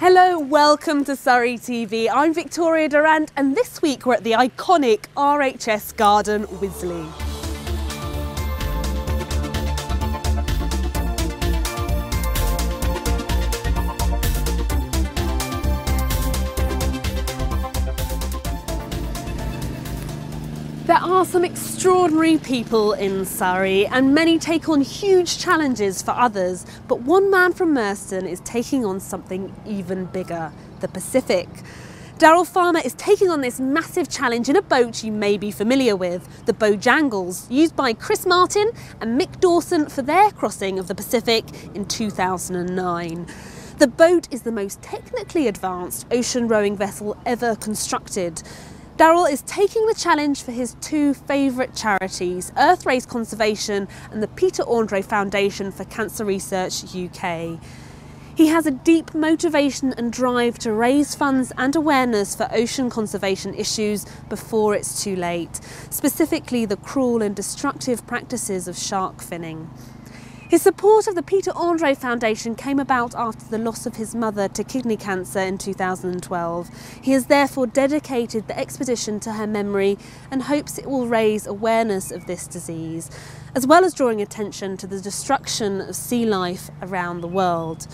Hello, welcome to Surrey TV. I'm Victoria Durant and this week we're at the iconic RHS Garden Wisley. There are some extraordinary people in Surrey and many take on huge challenges for others, but one man from Merston is taking on something even bigger, the Pacific. Daryl Farmer is taking on this massive challenge in a boat you may be familiar with, the Bojangles, used by Chris Martin and Mick Dawson for their crossing of the Pacific in 2009. The boat is the most technically advanced ocean rowing vessel ever constructed. Daryl is taking the challenge for his two favourite charities, Earth Race Conservation and the Peter Andre Foundation for Cancer Research UK. He has a deep motivation and drive to raise funds and awareness for ocean conservation issues before it's too late, specifically the cruel and destructive practices of shark finning. His support of the Peter Andre Foundation came about after the loss of his mother to kidney cancer in 2012. He has therefore dedicated the expedition to her memory and hopes it will raise awareness of this disease, as well as drawing attention to the destruction of sea life around the world.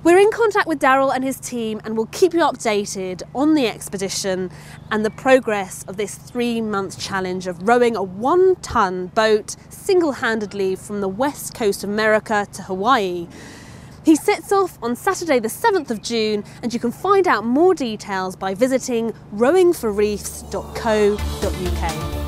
We're in contact with Daryl and his team and we'll keep you updated on the expedition and the progress of this 3-month challenge of rowing a 1-ton boat single-handedly from the west coast of America to Hawaii. He sets off on Saturday the 7th of June and you can find out more details by visiting rowingforreefs.co.uk.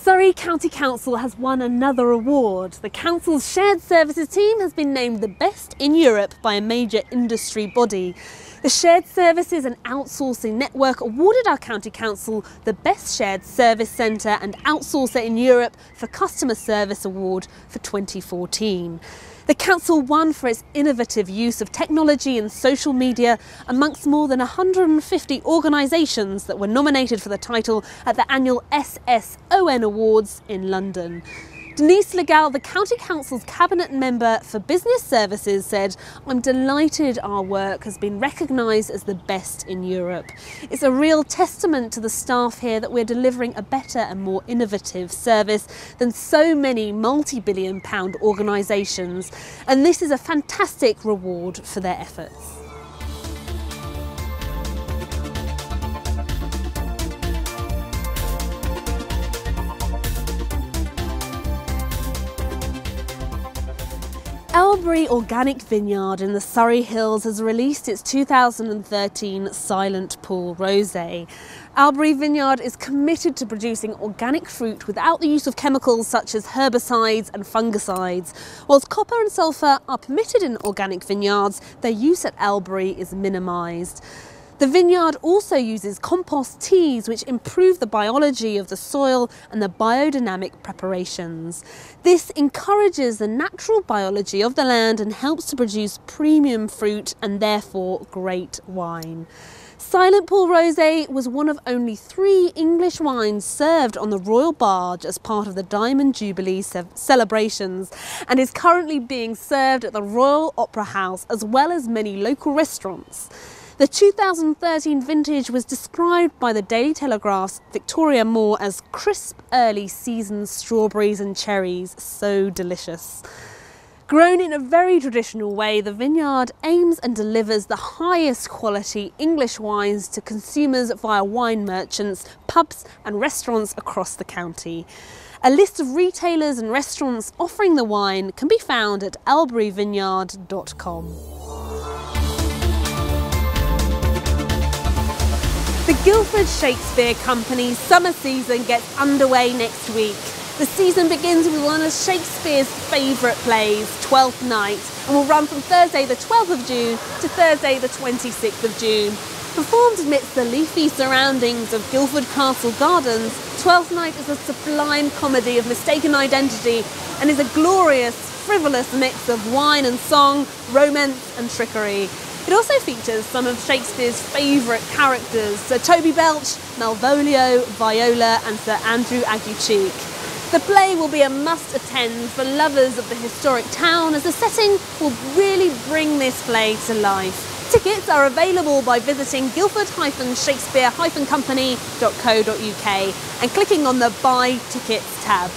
Surrey County Council has won another award. The council's shared services team has been named the best in Europe by a major industry body. The Shared Services and Outsourcing Network awarded our county council the Best Shared Service Centre and Outsourcer in Europe for Customer Service Award for 2014. The council won for its innovative use of technology and social media amongst more than 150 organisations that were nominated for the title at the annual SSON Awards in London. Denise Legal, the County Council's Cabinet Member for Business Services, said, "I'm delighted our work has been recognised as the best in Europe. It's a real testament to the staff here that we're delivering a better and more innovative service than so many multi-billion-pound organisations, and this is a fantastic reward for their efforts." Elbury Organic Vineyard in the Surrey Hills has released its 2013 Silent Pool Rosé. Elbury Vineyard is committed to producing organic fruit without the use of chemicals such as herbicides and fungicides. Whilst copper and sulphur are permitted in organic vineyards, their use at Elbury is minimised. The vineyard also uses compost teas which improve the biology of the soil and the biodynamic preparations. This encourages the natural biology of the land and helps to produce premium fruit and therefore great wine. Silent Pool Rosé was one of only 3 English wines served on the royal barge as part of the Diamond Jubilee celebrations and is currently being served at the Royal Opera House as well as many local restaurants. The 2013 vintage was described by the Daily Telegraph's Victoria Moore as crisp, early season strawberries and cherries, so delicious. Grown in a very traditional way, the vineyard aims and delivers the highest quality English wines to consumers via wine merchants, pubs and restaurants across the county. A list of retailers and restaurants offering the wine can be found at elburyvineyard.com. The Guildford Shakespeare Company's summer season gets underway next week. The season begins with one of Shakespeare's favourite plays, Twelfth Night, and will run from Thursday the 12th of June to Thursday the 26th of June. Performed amidst the leafy surroundings of Guildford Castle Gardens, Twelfth Night is a sublime comedy of mistaken identity and is a glorious, frivolous mix of wine and song, romance and trickery. It also features some of Shakespeare's favourite characters, Sir Toby Belch, Malvolio, Viola and Sir Andrew Aguecheek. The play will be a must-attend for lovers of the historic town, as the setting will really bring this play to life. Tickets are available by visiting guildford-shakespeare-company.co.uk and clicking on the Buy Tickets tab.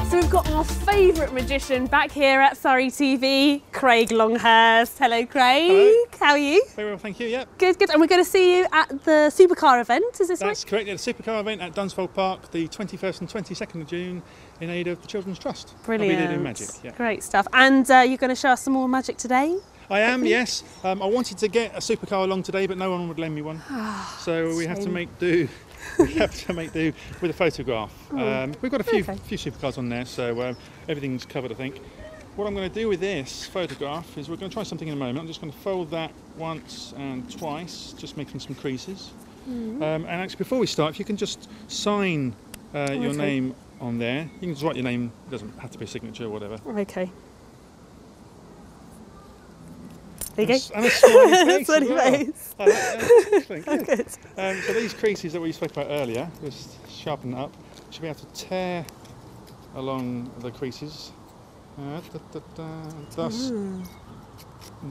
So we've got our favourite magician back here at SurreyTV, Craig Longhurst. Hello, Craig. Hello. How are you? Very well, thank you, yep. Good, good. And we're going to see you at the Supercar event, is this right? That's correct, yeah, the Supercar event at Dunsfold Park, the 21st and 22nd of June, in aid of the Children's Trust. Brilliant. I'll be there doing magic, yeah. Great stuff. And you're going to show us some more magic today? I am, yes. I wanted to get a supercar along today, but no one would lend me one. So we have to make do. We have to make do with a photograph. We've got a few supercars on there, so everything's covered, I think. What I'm going to do with this photograph is we're going to try something in a moment. I'm just going to fold that once and twice, just making some creases. And actually, before we start, if you can just sign your name on there. You can just write your name. It doesn't have to be a signature or whatever. Okay. There you go. And a smiley face. Smiley as well. face. I like that. Excellent, good. Good. So these creases that we spoke about earlier, just sharpen that up. Should be able to tear along the creases, thus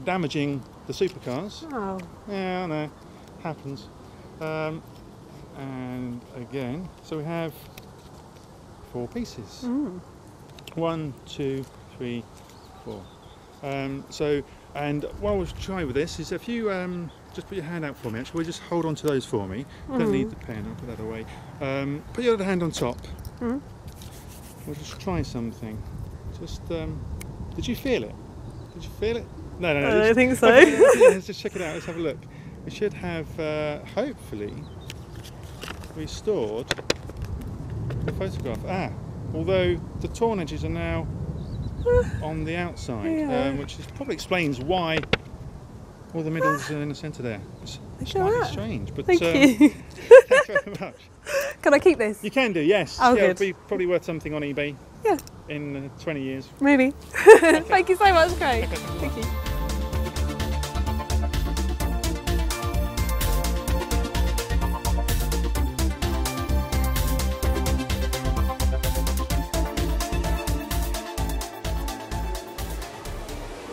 damaging the supercars. Oh. Yeah, I know, happens. And again, so we have 4 pieces. 1, 2, 3, 4. And what I was trying with this is if you just put your hand out for me, actually, just hold on to those for me. Don't need the pen, I'll put that away. Put your other hand on top. We'll just try something. Just, did you feel it? Did you feel it? No. I don't think so. Let's just check it out, let's have a look. We should have, hopefully, restored the photograph. Although the torn edges are now on the outside, which probably explains why all the middles are in the centre there. It's slightly strange, but thank you. Thank you very much. Can I keep this? You can do, yes. Oh, yeah, good. it'll be probably worth something on eBay. Yeah. In 20 years. Maybe. Thank you so much, Craig. Thank you.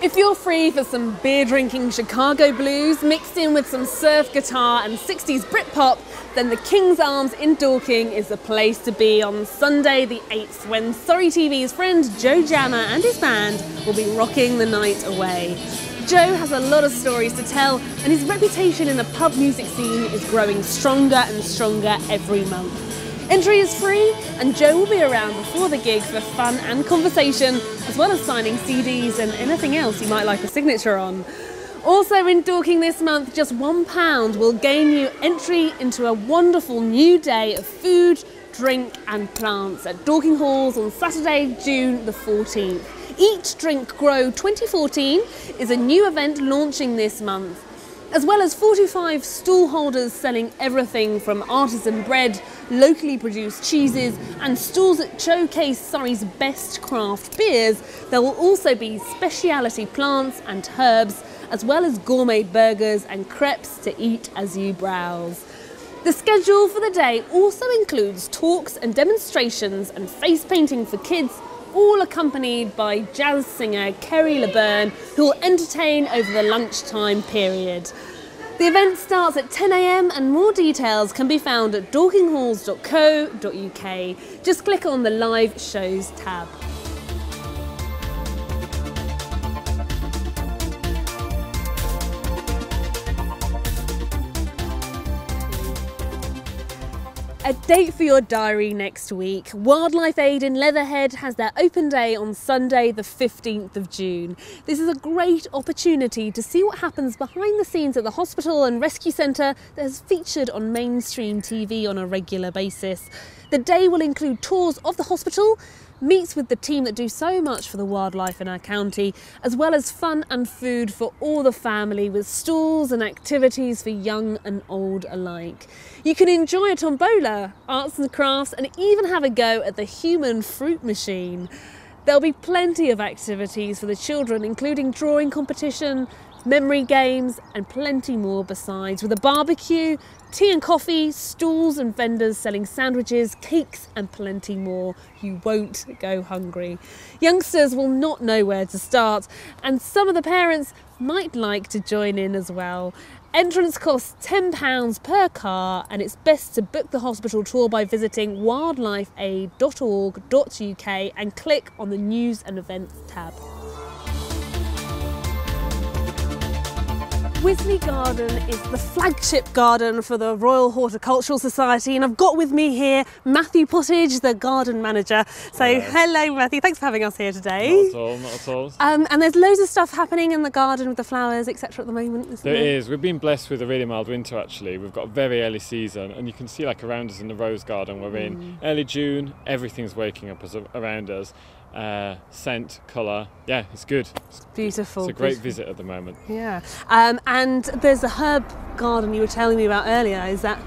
If you're free for some beer-drinking Chicago blues mixed in with some surf guitar and 60s Britpop, then the King's Arms in Dorking is the place to be on Sunday the 8th, when SurreyTV's friend Joe Jammer and his band will be rocking the night away. Joe has a lot of stories to tell, and his reputation in the pub music scene is growing stronger and stronger every month. Entry is free, and Joe will be around before the gig for fun and conversation, as well as signing CDs and anything else you might like a signature on. Also in Dorking this month, just £1 will gain you entry into a wonderful new day of food, drink and plants at Dorking Halls on Saturday, June the 14th. Eat, Drink, Grow 2014 is a new event launching this month, as well as 45 stall holders selling everything from artisan bread, locally produced cheeses and stalls that showcase Surrey's best craft beers. There will also be speciality plants and herbs, as well as gourmet burgers and crepes to eat as you browse. The schedule for the day also includes talks and demonstrations and face painting for kids, all accompanied by jazz singer Kerry LeBurn, who will entertain over the lunchtime period. The event starts at 10 AM and more details can be found at dorkinghalls.co.uk. Just click on the Live Shows tab. A date for your diary next week. Wildlife Aid in Leatherhead has their open day on Sunday the 15th of June. This is a great opportunity to see what happens behind the scenes at the hospital and rescue centre that is featured on mainstream TV on a regular basis. The day will include tours of the hospital, meets with the team that do so much for the wildlife in our county, as well as fun and food for all the family with stalls and activities for young and old alike. You can enjoy a tombola, arts and crafts, and even have a go at the human fruit machine. There'll be plenty of activities for the children, including drawing competition, memory games and plenty more besides, with a barbecue, tea and coffee, stalls and vendors selling sandwiches, cakes and plenty more. You won't go hungry. Youngsters will not know where to start, and some of the parents might like to join in as well. Entrance costs £10 per car, and it's best to book the hospital tour by visiting wildlifeaid.org.uk and click on the News and Events tab. Wisley Garden is the flagship garden for the Royal Horticultural Society, and I've got with me here Matthew Pottage, the garden manager. So hello Matthew, thanks for having us here today. Not at all, not at all. And there's loads of stuff happening in the garden with the flowers, etc. at the moment, isn't there? There is. We've been blessed with a really mild winter actually. We've got a very early season, and you can see like around us in the rose garden, we're in early June, everything's waking up around us. Scent, colour, yeah, it's good. It's beautiful. It's a great visit at the moment. Yeah, and there's a herb garden you were telling me about earlier. Is that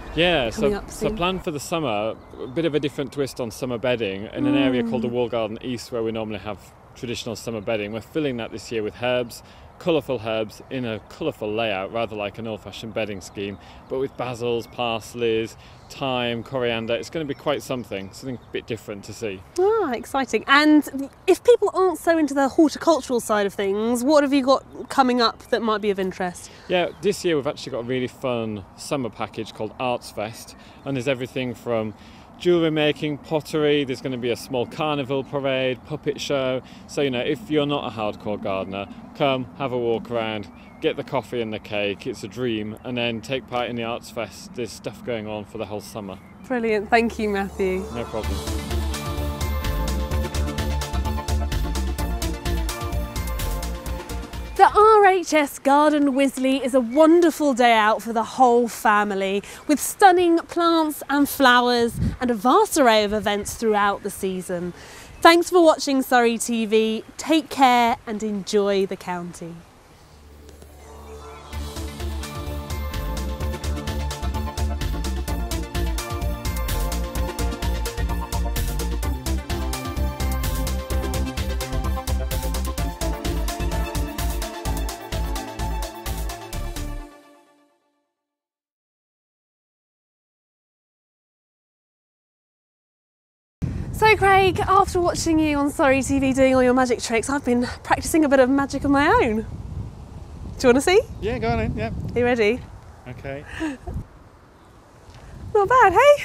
coming up soon? So planned for the summer, a bit of a different twist on summer bedding in an area called the Wall Garden East, where we normally have traditional summer bedding. We're filling that this year with herbs, colourful herbs in a colourful layout, rather like an old-fashioned bedding scheme, but with basils, parsleys, thyme, coriander. It's going to be quite something a bit different to see. Ah, exciting. And if people aren't so into the horticultural side of things, what have you got coming up that might be of interest? Yeah, this year we've actually got a really fun summer package called Arts Fest, and there's everything from jewellery making, pottery, there's going to be a small carnival parade, puppet show. So, you know, if you're not a hardcore gardener, come, have a walk around, get the coffee and the cake, it's a dream, and then take part in the Arts Fest. There's stuff going on for the whole summer. Brilliant, thank you Matthew. No problem. The RHS Garden Wisley is a wonderful day out for the whole family, with stunning plants and flowers and a vast array of events throughout the season. Thanks for watching Surrey TV. Take care and enjoy the county. So Craig, after watching you on Surrey TV doing all your magic tricks, I've been practicing a bit of magic of my own. Do you want to see? Yeah, go on in, yeah. Are you ready? Okay. Not bad, hey?